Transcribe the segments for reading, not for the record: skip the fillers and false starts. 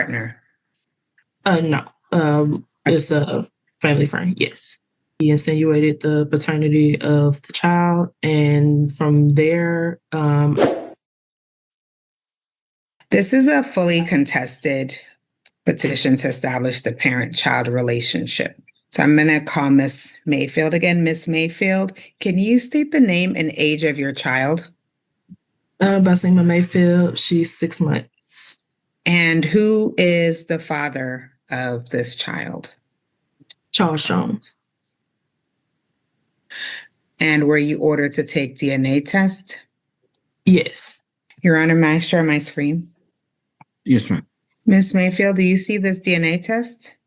partner? No. It's a family friend. Yes. He insinuated the paternity of the child, and from there, This is a fully contested petition to establish the parent-child relationship. So I'm going to call Miss Mayfield again. Miss Mayfield, can you state the name and age of your child? Baslima Mayfield, she's 6 months. And who is the father of this child? Charles Jones. And were you ordered to take DNA test? Yes. Your Honor, may I share my screen? Yes, ma'am. Miss Mayfield, do you see this DNA test?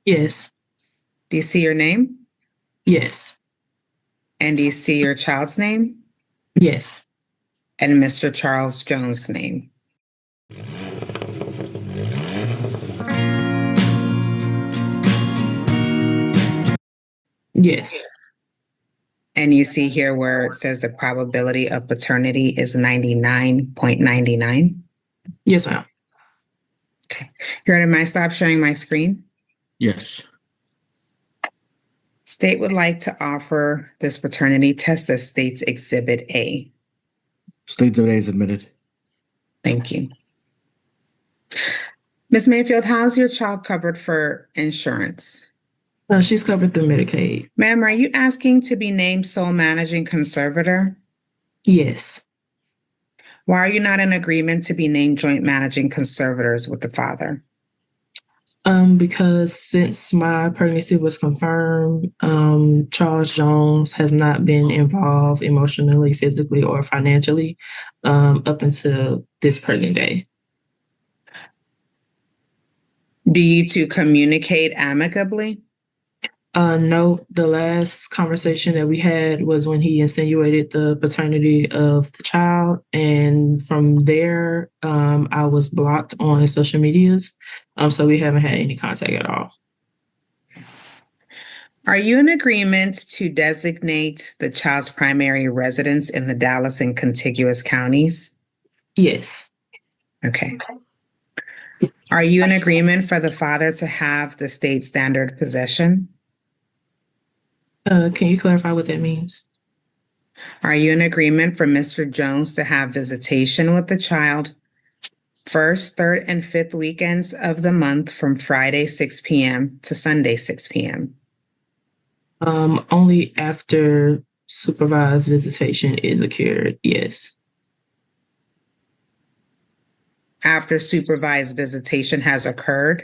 Yes. Do you see your name? Yes. And do you see your child's name? Yes. And Mr. Charles Jones' name? Yes. And you see here where it says the probability of paternity is 99.99. Yes, ma'am. Okay. Your Honor, may I stop sharing my screen? Yes. State would like to offer this paternity test as State's Exhibit A. State today is admitted. Thank you. Ms. Mayfield, how's your child covered for insurance? She's covered through Medicaid. Ma'am, are you asking to be named sole managing conservator? Yes. Why are you not in agreement to be named joint managing conservators with the father? Because since my pregnancy was confirmed, Charles Jones has not been involved emotionally, physically, or financially up until this pregnant day. Do you two communicate amicably? No, the last conversation that we had was when he insinuated the paternity of the child. And from there, I was blocked on social medias. So we haven't had any contact at all. Are you in agreement to designate the child's primary residence in the Dallas and contiguous counties? Yes. Okay. Are you in agreement for the father to have the state standard possession? Can you clarify what that means? Are you in agreement for Mr. Jones to have visitation with the child first, third, and fifth weekends of the month from Friday 6 p.m. to Sunday 6 p.m.? Only after supervised visitation is occurred, yes. After supervised visitation has occurred?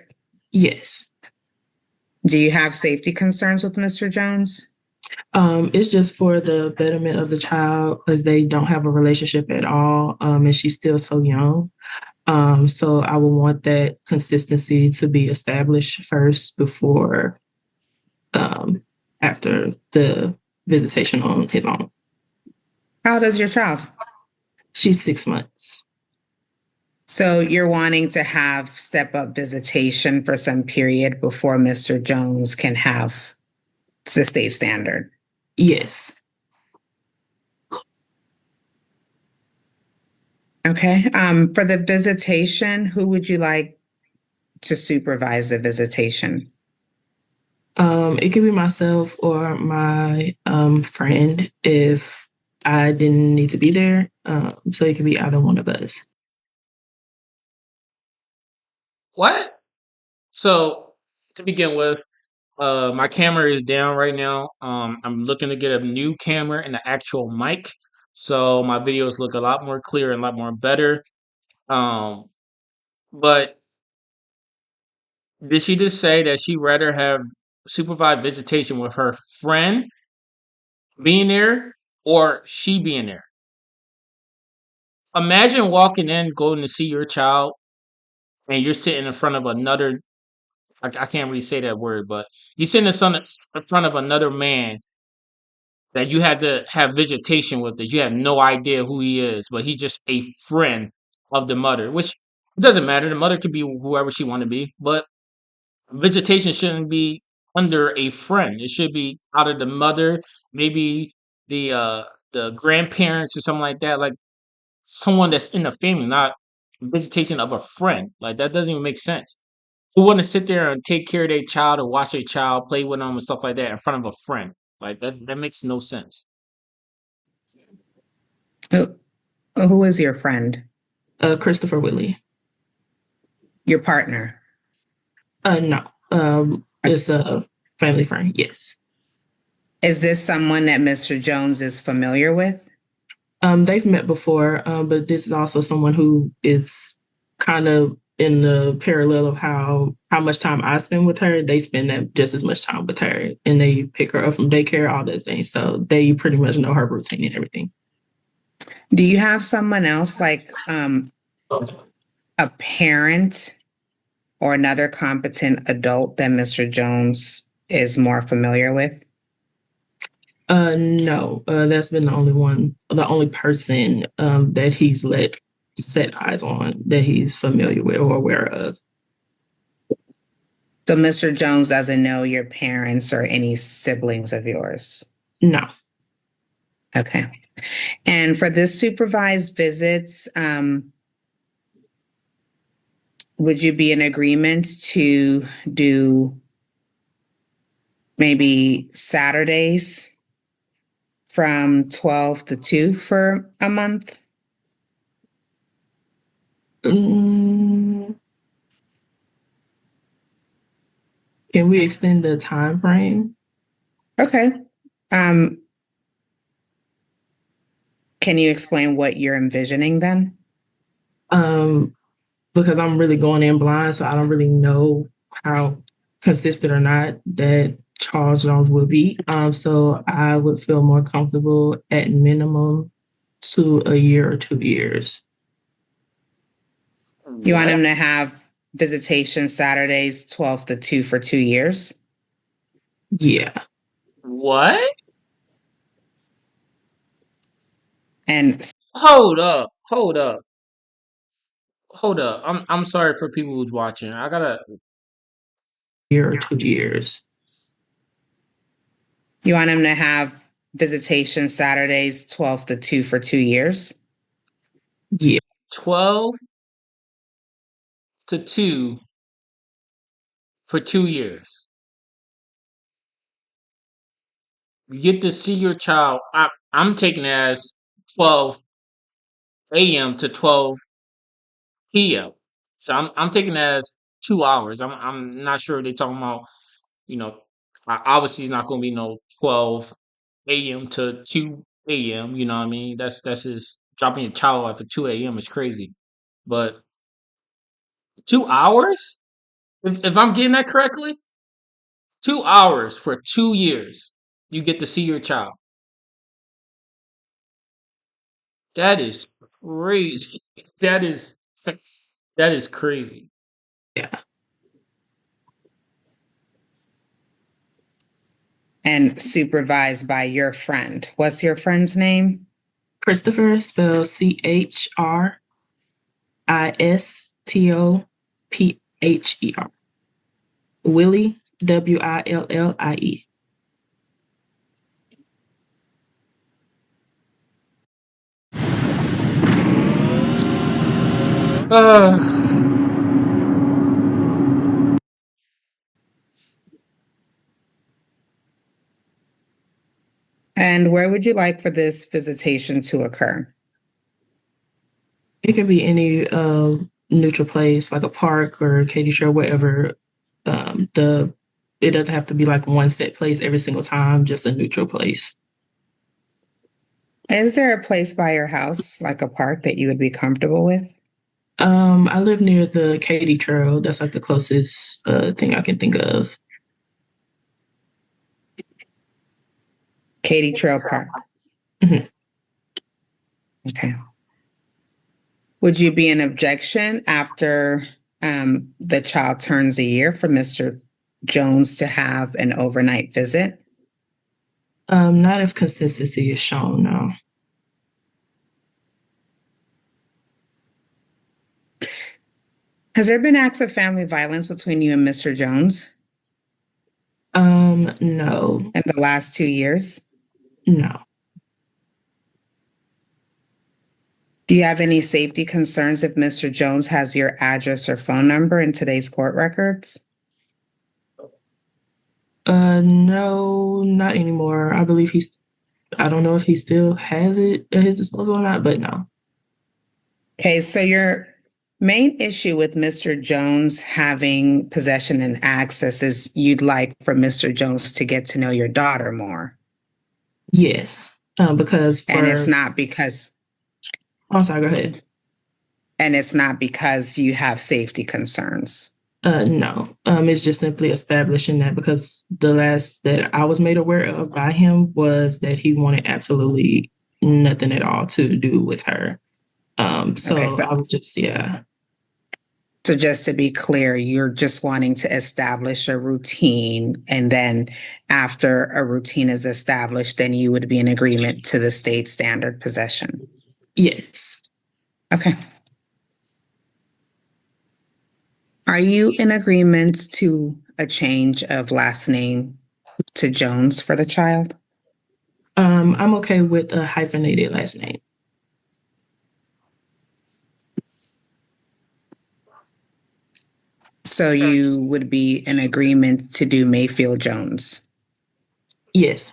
Yes. Do you have safety concerns with Mr. Jones? It's just for the betterment of the child because they don't have a relationship at all, and she's still so young. So I would want that consistency to be established first before after the visitation on his own. How old is your child? She's 6 months. So you're wanting to have step-up visitation for some period before Mr. Jones can have the state standard? Yes. Okay. For the visitation, who would you like to supervise the visitation? It could be myself or my friend if I didn't need to be there. So it could be either one of us. What? So to begin with, my camera is down right now. I'm looking to get a new camera and an actual mic, so my videos look a lot more clear and a lot more better. But did she just say that she'd rather have supervised visitation with her friend being there or she being there? Imagine walking in, going to see your child, and you're sitting in front of another. I can't really say that word, but you're sitting in front of another man that you had to have visitation with, that you have no idea who he is, but he's just a friend of the mother, which doesn't matter. The mother could be whoever she want to be, but visitation shouldn't be under a friend. It should be out of the mother, maybe the grandparents or something like that, like someone that's in the family, not visitation of a friend. Like that doesn't even make sense. Who want to sit there and take care of their child or watch their child, play with them and stuff like that in front of a friend? Like that makes no sense. Who, who is your friend? Christopher Whitley. Your partner? No. It's a family friend. Yes. Is this someone that Mr. Jones is familiar with? They've met before, but this is also someone who is kind of in the parallel of how much time I spend with her. They spend that just as much time with her, and they pick her up from daycare, all those things. So they pretty much know her routine and everything. Do you have someone else like a parent or another competent adult that Mr. Jones is more familiar with? No, that's been the only person that he's let set eyes on that he's familiar with or aware of. So Mr. Jones doesn't know your parents or any siblings of yours? No. Okay. And for this supervised visits, would you be in agreement to do maybe Saturdays from 12 to 2 for a month? Can we extend the time frame? Okay. Can you explain what you're envisioning then? Because I'm really going in blind, so I don't really know how consistent or not that Charles Jones will be. So I would feel more comfortable at minimum to a year or 2 years. You want him to have visitation Saturdays 12 to 2 for 2 years? Yeah. What? And Hold up. I'm sorry for people who's watching. I gotta. Year or 2 years. you want him to have visitation Saturdays 12 to 2 for 2 years? Yeah. 12 to 2 for 2 years. You get to see your child. I'm taking it as 12 a.m. to 12 p.m. So I'm taking it as 2 hours. I'm not sure they're talking about, you know, obviously it's not going to be no 12 a.m. to 2 a.m. You know what I mean? That's just dropping your child off at 2 a.m. is crazy. But 2 hours? If I'm getting that correctly, 2 hours for 2 years, you get to see your child. That is crazy. That is that is crazy. Yeah. And supervised by your friend. What's your friend's name? Christopher, spelled CHRISTOPHER. Willie, WILLIE. And where would you like for this visitation to occur? It can be any neutral place, like a park or Katy Trail, wherever. It doesn't have to be like one set place every single time, just a neutral place. Is there a place by your house, like a park, that you would be comfortable with? I live near the Katy Trail. That's like the closest thing I can think of. Katy Trail Park. Mhm. Okay. Would you be an objection after the child turns a year for Mr. Jones to have an overnight visit? Not if consistency is shown, no. Has there been acts of family violence between you and Mr. Jones No. in the last 2 years? No. Do you have any safety concerns if Mr. Jones has your address or phone number in today's court records? No, not anymore. I believe I don't know if he still has it at his disposal or not, but no. Okay, so your main issue with Mr. Jones having possession and access is you'd like for Mr. Jones to get to know your daughter more. Yes, because And it's not because I'm sorry, go ahead. and it's not because you have safety concerns. No, it's just simply establishing that because the last that I was made aware of by him was that he wanted absolutely nothing at all to do with her. So I was just, yeah. So just to be clear, you're just wanting to establish a routine, and then after a routine is established, then you would be in agreement to the state standard possession. Yes. Okay. Are you in agreement to a change of last name to Jones for the child? I'm okay with a hyphenated last name. So you would be in agreement to do Mayfield Jones? Yes.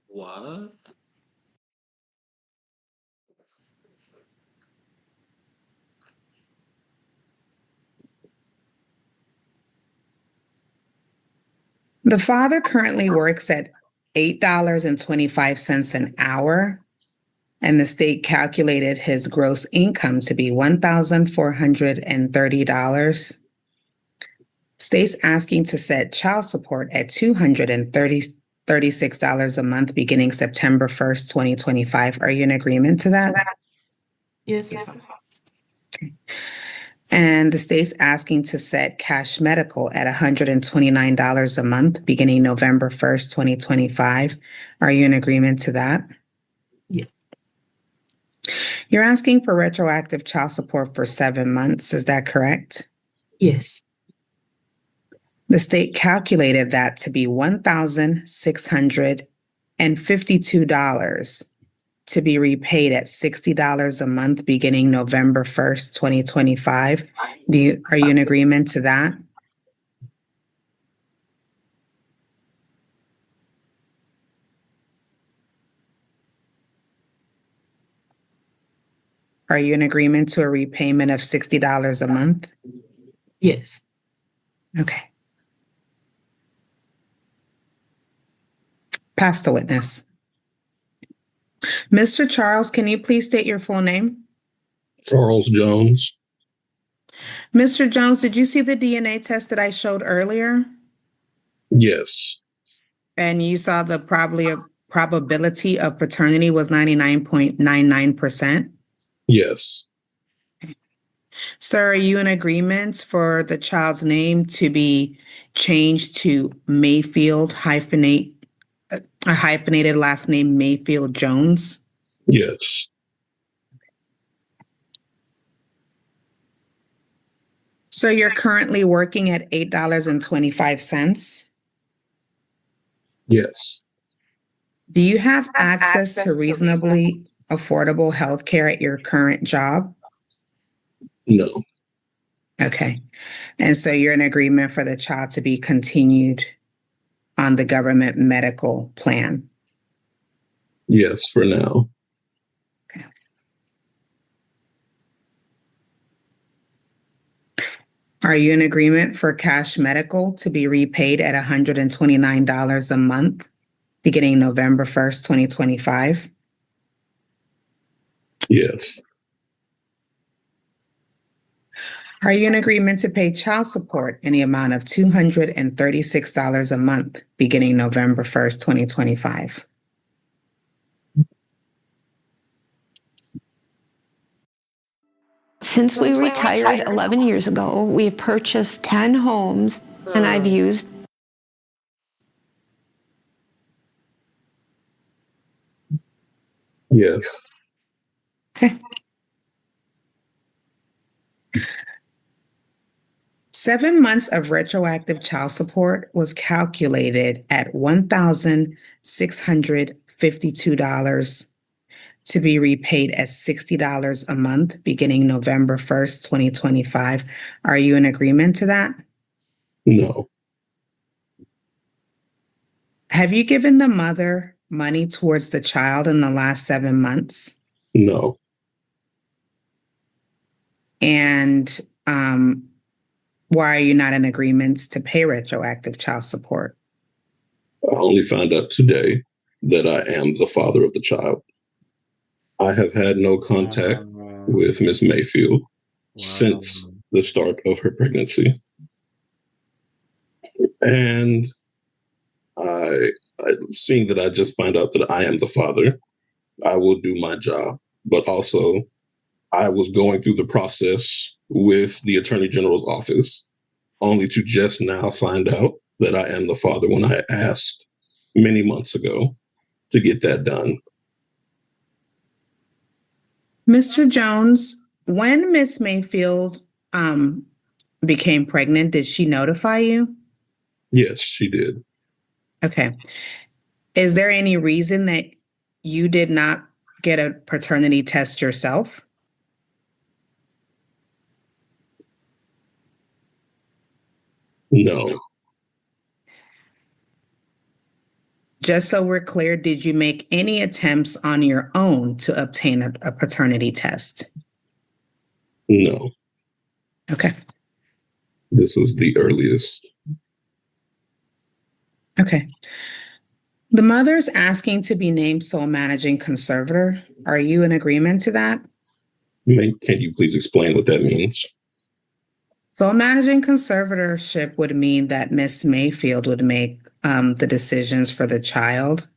What? The father currently works at $8.25 an hour, and the state calculated his gross income to be $1,430. State's asking to set child support at $236 a month beginning September 1st, 2025. Are you in agreement to that? Yes. Yes. And the state's asking to set cash medical at $129 a month beginning November 1st, 2025. Are you in agreement to that? Yes. You're asking for retroactive child support for 7 months. Is that correct? Yes. The state calculated that to be $1,652 to be repaid at $60 a month beginning November 1st, 2025. Are you in agreement to that? Are you in agreement to a repayment of $60 a month? Yes. Okay. Pass the witness. Mr. Charles, can you please state your full name? Charles Jones. Mr. Jones, did you see the DNA test that I showed earlier? Yes. And you saw the probability of paternity was 99.99%? Yes. Sir, are you in agreement for the child's name to be changed to Mayfield a hyphenated last name Mayfield Jones? Yes. So you're currently working at $8.25? Yes. Do you have access to reasonably affordable health care at your current job? No. Okay. And so you're in agreement for the child to be continued on the government medical plan? Yes, for now. Okay. Are you in agreement for cash medical to be repaid at $129 a month beginning November 1st, 2025? Yes. Are you in agreement to pay child support in the amount of $236 a month beginning November 1st, 2025? Since we retired 11 years ago, we've purchased 10 homes, and I've used Yes. Okay. 7 months of retroactive child support was calculated at $1,652 to be repaid at $60 a month beginning November 1st, 2025. Are you in agreement to that? No. Have you given the mother money towards the child in the last 7 months? No. And why are you not in agreements to pay retroactive child support? I only found out today that I am the father of the child. I have had no contact with Miss Mayfield since the start of her pregnancy. And seeing that I just find out that I am the father, I will do my job. But also, I was going through the process with the Attorney General's office, only to just now find out that I am the father when I asked many months ago to get that done. Mr. Jones, when Miss Mayfield became pregnant, did she notify you? Yes, she did. Okay. Is there any reason that you did not get a paternity test yourself? No. Just so we're clear, did you make any attempts on your own to obtain a paternity test? No. Okay. This was the earliest. Okay. The mother's asking to be named sole managing conservator. Are you in agreement to that? Can you please explain what that means? Sole managing conservatorship would mean that Miss Mayfield would make the decisions for the child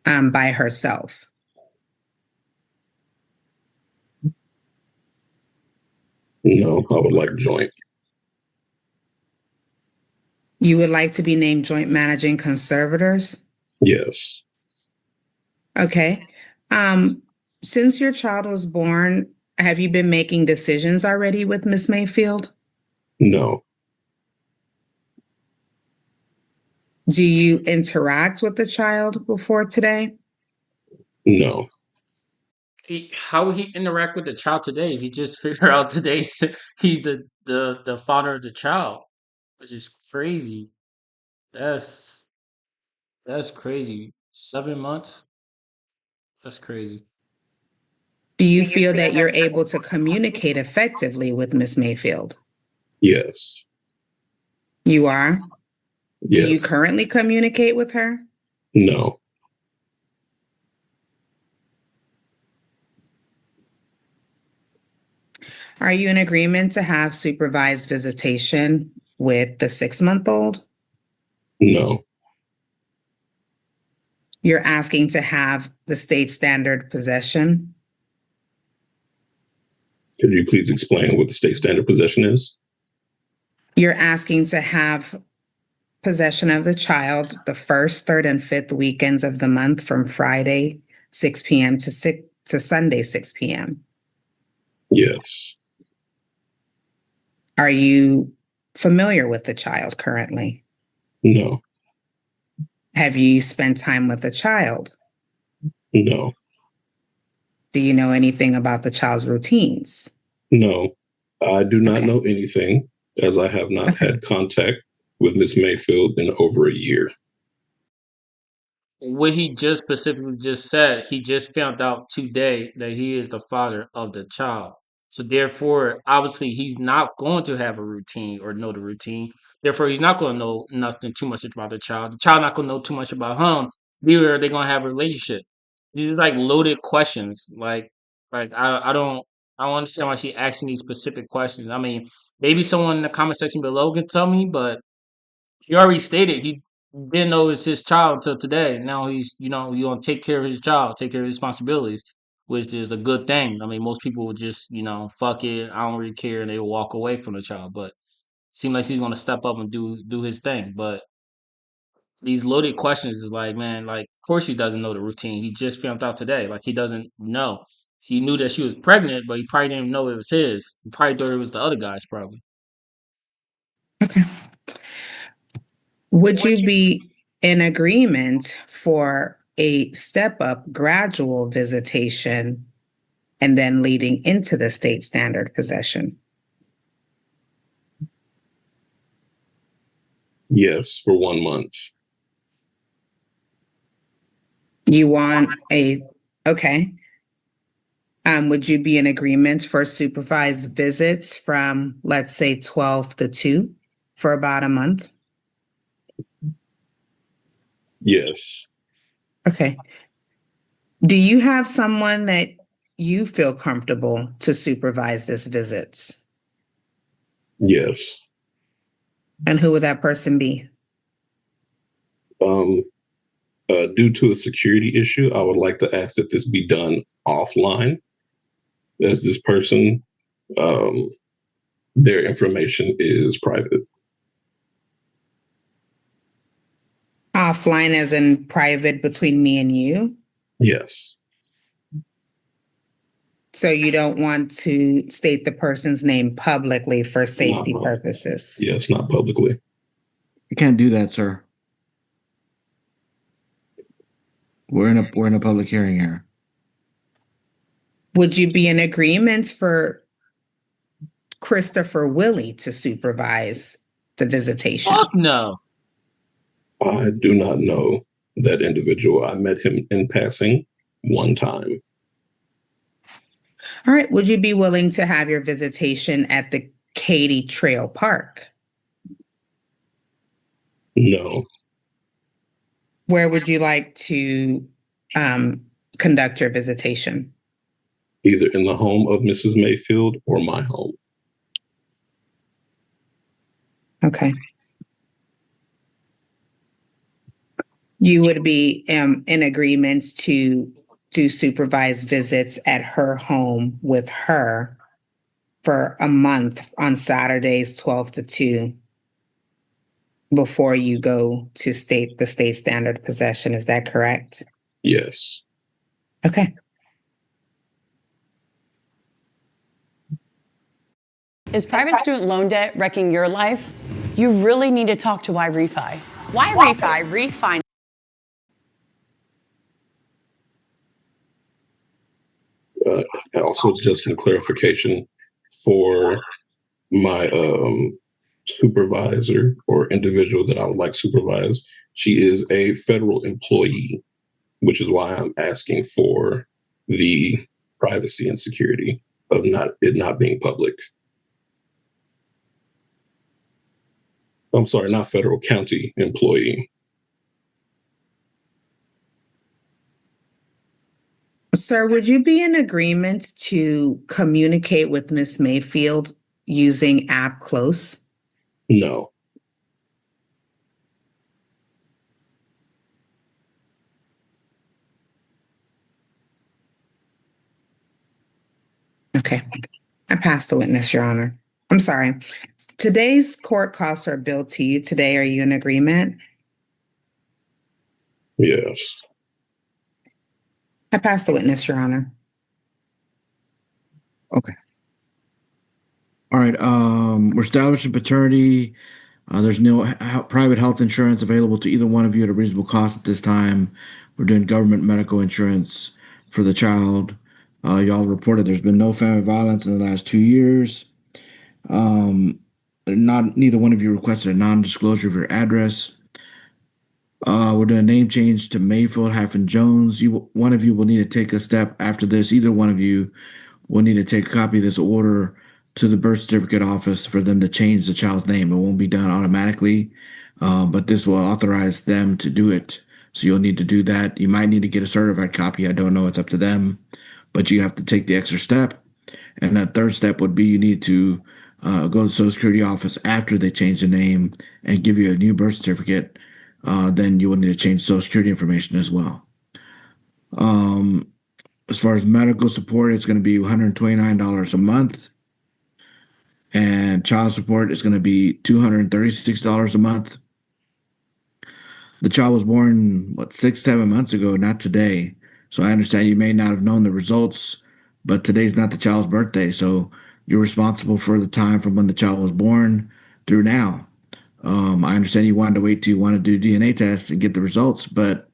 by herself. No, I would like joint. You would like to be named joint managing conservators? Yes. Okay. Since your child was born, have you been making decisions already with Miss Mayfield? No. Do you interact with the child before today? No. How would he interact with the child today if he just figured out today he's the father of the child, which is crazy. That's crazy. 7 months. That's crazy. Do you feel that you're able to communicate effectively with Miss Mayfield? Yes. You are? Yes. Do you currently communicate with her? No. Are you in agreement to have supervised visitation with the 6-month-old? No. You're asking to have the state standard possession? Could you please explain what the state standard possession is? You're asking to have possession of the child the first, third, and fifth weekends of the month from Friday 6 p.m. to Sunday 6 p.m. Yes. Are you familiar with the child currently? No. Have you spent time with the child? No. Do you know anything about the child's routines? No. I do not Okay. know anything, as I have not Okay. had contact with Miss Mayfield in over a year. What he just specifically just said, he just found out today that he is the father of the child. So therefore, obviously, he's not going to have a routine or know the routine. Therefore, he's not going to know nothing too much about the child. The child not going to know too much about him. Neither are they going to have a relationship. These are like loaded questions. I don't understand why she asking these specific questions. I mean, maybe someone in the comment section below can tell me, but he already stated he didn't know it's his child until today. Now he's, you gonna take care of his child, take care of his responsibilities, which is a good thing. I mean, most people would just, fuck it, I don't really care, and they will walk away from the child. But it seems like he's gonna step up and do his thing. But these loaded questions is like, man, like, of course he doesn't know the routine. He just found out today. Like, he doesn't know. He knew that she was pregnant, but he probably didn't know it was his. He probably thought it was the other guy's, probably. Okay. Would you be in agreement for a step up gradual visitation and then leading into the state standard possession? Yes, for 1 month. You want okay. Would you be in agreement for supervised visits from, let's say, 12 to 2 for about a month? Yes. Okay. Do you have someone that you feel comfortable to supervise these visits? Yes. And who would that person be? Due to a security issue, I would like to ask that this be done offline, as this person, their information is private. Offline as in private between me and you? Yes. So you don't want to state the person's name publicly for safety No. purposes? Yes, not publicly. You can't do that, sir. We're in a public hearing here. Would you be in agreement for Christopher Willie to supervise the visitation? Fuck no. I do not know that individual. I met him in passing one time. All right. Would you be willing to have your visitation at the Katy Trail Park? No. Where would you like to conduct your visitation? Either in the home of Mrs. Mayfield or my home. Okay. You would be in agreement to do supervised visits at her home with her for a month on Saturdays, 12 to 2, before you go to the state standard possession. Is that correct? Yes. Okay. Is private student loan debt wrecking your life? You really need to talk to YRefi. YRefi, refinance. Also, just some clarification for my supervisor or individual that I would like supervised. She is a federal employee, which is why I'm asking for the privacy and security of it not being public. I'm sorry, not federal, county employee. Sir, would you be in agreement to communicate with Miss Mayfield using App Close? No. Okay. I passed the witness, Your Honor. I'm sorry. Today's court costs are billed to you today. Are you in agreement? Yes. I passed the witness, Your Honor. Okay. All right. We're establishing paternity. There's no private health insurance available to either one of you at a reasonable cost at this time. We're doing government medical insurance for the child. Y'all reported there's been no family violence in the last 2 years. Neither one of you requested a non-disclosure of your address. We're doing a name change to Mayfield-Jones. One of you will need to take a step after this. Either one of you will need to take a copy of this order to the birth certificate office for them to change the child's name. It won't be done automatically, but this will authorize them to do it. So you'll need to do that. You might need to get a certified copy. I don't know. It's up to them, but you have to take the extra step. And that third step would be you need to go to the Social Security office after they change the name and give you a new birth certificate. Then you will need to change Social Security information as well. As far as medical support, it's going to be $129 a month. And child support is going to be $236 a month. The child was born, 6-7 months ago, not today. So I understand you may not have known the results, but today's not the child's birthday. So you're responsible for the time from when the child was born through now. I understand you wanted to wait till you want to do DNA tests and get the results, but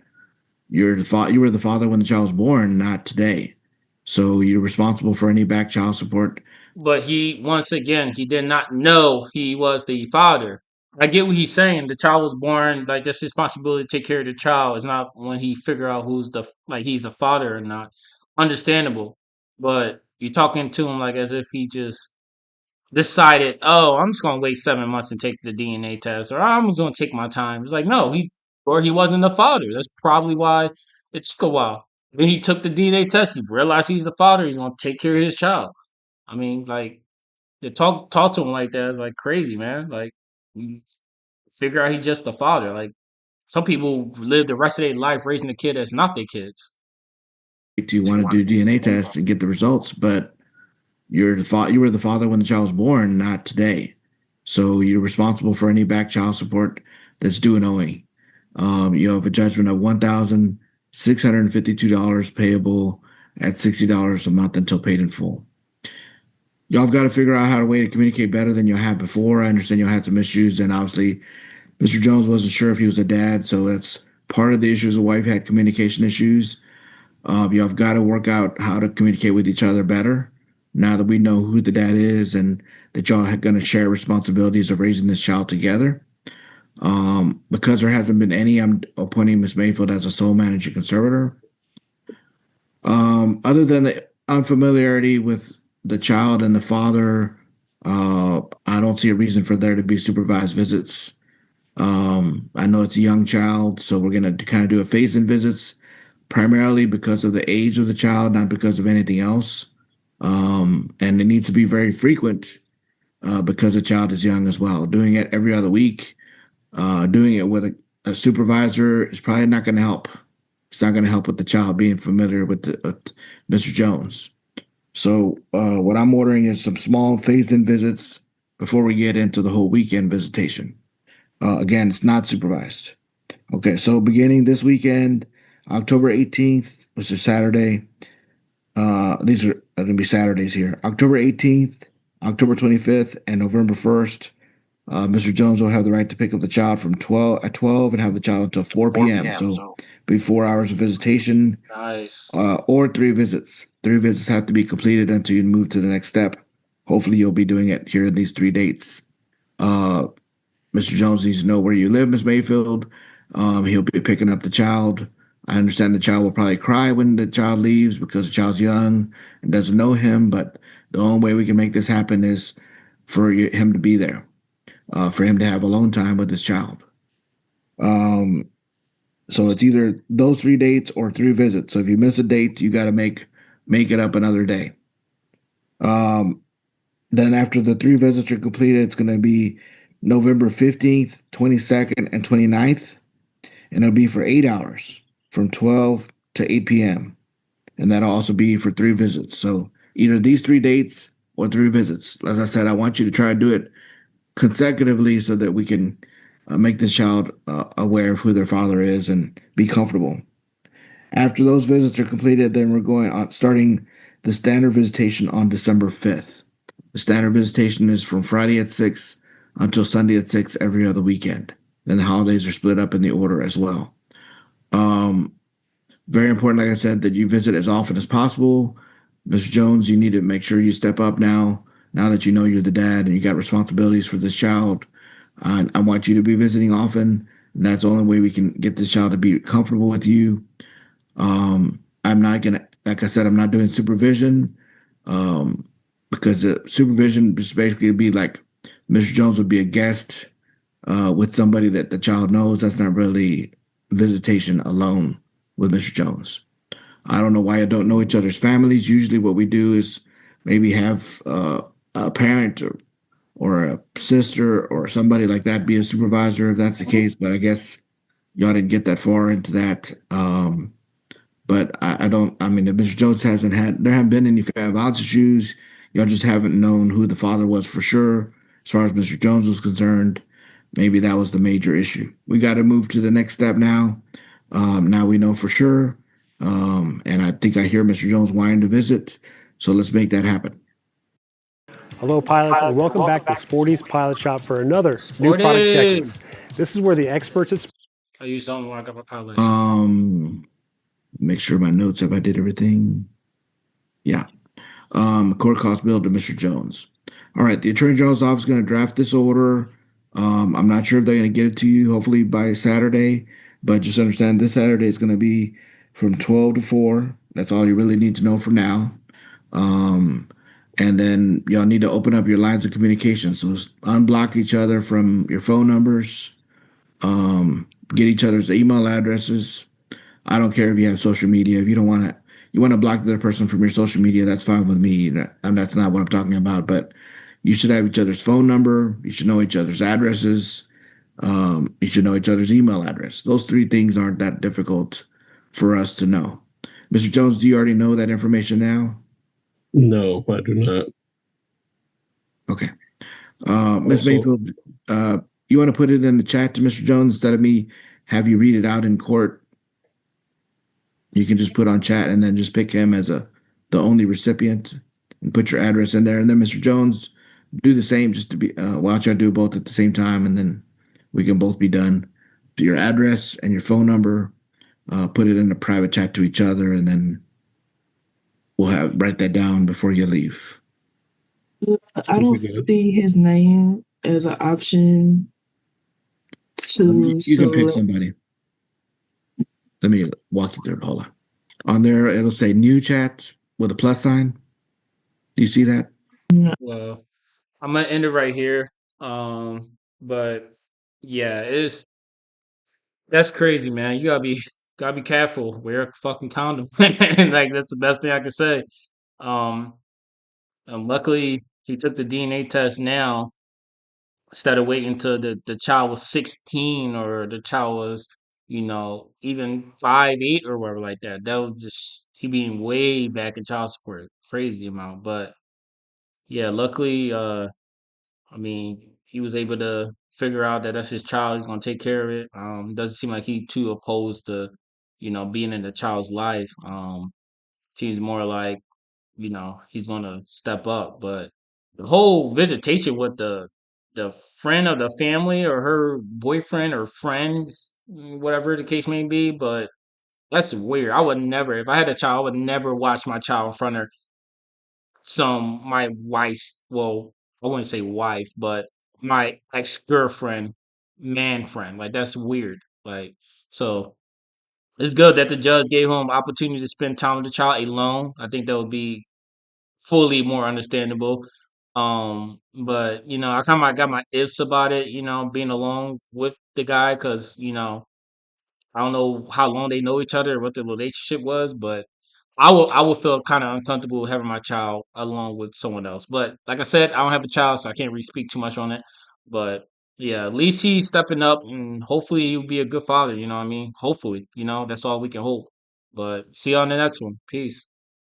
You were the father when the child was born, not today. So you're responsible for any back child support. But once again, he did not know he was the father. I get what he's saying. The child was born, like that's his responsibility to take care of the child. It's not when he figure out he's the father or not. Understandable. But you're talking to him like as if he just decided, oh, I'm just gonna wait 7 months and take the DNA test, or I'm just gonna take my time. It's like, no, he wasn't the father. That's probably why it took a while. When he took the DNA test, he realized he's the father. He's gonna take care of his child. I mean, like to talk to him like that is like crazy, man. Like you figure out he's just the father. Like some people live the rest of their life raising a kid that's not their kids. You want to do DNA tests and get the results, but you were the father when the child was born, not today. So you're responsible for any back child support that's due and owing. You have a judgment of $1,652 payable at $60 a month until paid in full. Y'all have got to figure out how to way to communicate better than you had before. I understand you had some issues, and obviously Mr. Jones wasn't sure if he was a dad, so that's part of the issues. The wife had communication issues. Y'all have got to work out how to communicate with each other better now that we know who the dad is and that y'all are going to share responsibilities of raising this child together. Because there hasn't been any, I'm appointing Ms. Mayfield as a sole managing conservator. Other than the unfamiliarity with the child and the father, I don't see a reason for there to be supervised visits. I know it's a young child, so we're going to kind of do a phase-in visits, primarily because of the age of the child, not because of anything else. And it needs to be very frequent because the child is young as well. Doing it every other week, doing it with a supervisor is probably not going to help. It's not going to help with the child being familiar with Mr. Jones. So what I'm ordering is some small phased-in visits before we get into the whole weekend visitation. Again, it's not supervised. Okay, so beginning this weekend, October 18th, which is Saturday. These are going to be Saturdays here. October 18th, October 25th, and November 1st. Mr. Jones will have the right to pick up the child from 12 and have the child until 4 p.m. So be 4 hours of visitation. Nice. Or 3 visits. 3 visits have to be completed until you move to the next step. Hopefully you'll be doing it here in these 3 dates. Mr. Jones needs to know where you live, Ms. Mayfield. He'll be picking up the child. I understand the child will probably cry when the child leaves because the child's young and doesn't know him, but the only way we can make this happen is for him to be there, for him to have alone time with his child. So it's either those 3 dates or 3 visits. So if you miss a date, you got to make it up another day. Then after the 3 visits are completed, it's going to be November 15th, 22nd, and 29th. And it'll be for 8 hours from 12 to 8 p.m. And that'll also be for 3 visits. So either these 3 dates or 3 visits. As I said, I want you to try to do it consecutively so that we can make this child aware of who their father is and be comfortable. After those visits are completed, then we're going on starting the standard visitation on December 5th. The standard visitation is from Friday at 6 until Sunday at 6 every other weekend. Then the holidays are split up in the order as well. Very important, like I said, that you visit as often as possible. Mr. Jones, you need to make sure you step up now that you know you're the dad and you got responsibilities for this child. I want you to be visiting often. And that's the only way we can get this child to be comfortable with you. I'm not going to, like I said, I'm not doing supervision because the supervision is basically be like Mr. Jones would be a guest with somebody that the child knows. That's not really visitation alone with Mr. Jones. I don't know why I don't know each other's families. Usually what we do is maybe have a parent or a sister or somebody like that be a supervisor if that's the case. But I guess y'all didn't get that far into that. But I mean, if Mr. Jones there haven't been any family violence issues. Y'all just haven't known who the father was for sure. As far as Mr. Jones was concerned, maybe that was the major issue. We got to move to the next step now. Now we know for sure. And I think I hear Mr. Jones wanting to visit. So let's make that happen. Hello, pilots, and welcome back to Sporty's Pilot Shop for another new product checklist. This is where the experts at I used to only when I got my pilot. Make sure my notes, if I did everything. Yeah. Court cost bill to Mr. Jones. All right. The Attorney General's office is going to draft this order. I'm not sure if they're going to get it to you, hopefully by Saturday, but just understand this Saturday is going to be from 12 to 4. That's all you really need to know for now. And then y'all need to open up your lines of communication. So unblock each other from your phone numbers, get each other's email addresses. I don't care if you have social media. If you don't want to, you want to block the other person from your social media, that's fine with me. And that's not what I'm talking about. But you should have each other's phone number. You should know each other's addresses. You should know each other's email address. Those three things aren't that difficult for us to know. Mr. Jones, do you already know that information now? No, I do not. Okay. Ms. Also- Mayfield, you want to put it in the chat to Mr. Jones instead of me have you read it out in court? You can just put on chat and then just pick him as the only recipient and put your address in there. And then Mr. Jones, do the same just to be, why don't you do both at the same time and then we can both be done. To your address and your phone number, put it in a private chat to each other and then we'll write that down before you leave. I don't see his name as an option to You can pick select. somebody. Let me walk you through it. Hold on. On there, it'll say new chat with a plus sign. Do you see that? Well, I'm gonna end it right here. But yeah, that's crazy, man. You gotta be careful. Wear a fucking condom. Like that's the best thing I can say. Um, luckily he took the DNA test now instead of waiting till the child was 16 or the child was, even 5'8" or whatever like that. That was just he being way back in child support, crazy amount. But yeah, luckily, I mean, he was able to figure out that that's his child. He's gonna take care of it. Doesn't seem like he too opposed to, being in the child's life. Seems more like, he's gonna step up. But the whole visitation with the friend of the family or her boyfriend or friends, whatever the case may be, but that's weird. I would never, if I had a child, I would never watch my child in front of my wife's, well, I wouldn't say wife, but my ex-girlfriend, man friend. Like that's weird. Like, so it's good that the judge gave him opportunity to spend time with the child alone. I think that would be fully more understandable. But I kind of got my ifs about it, being alone with the guy because, I don't know how long they know each other, what the relationship was, but I will feel kind of uncomfortable having my child along with someone else. But like I said, I don't have a child, so I can't really speak too much on it. But yeah, at least he's stepping up, and hopefully he'll be a good father. You know what I mean? Hopefully, that's all we can hope. But see you on the next one. Peace.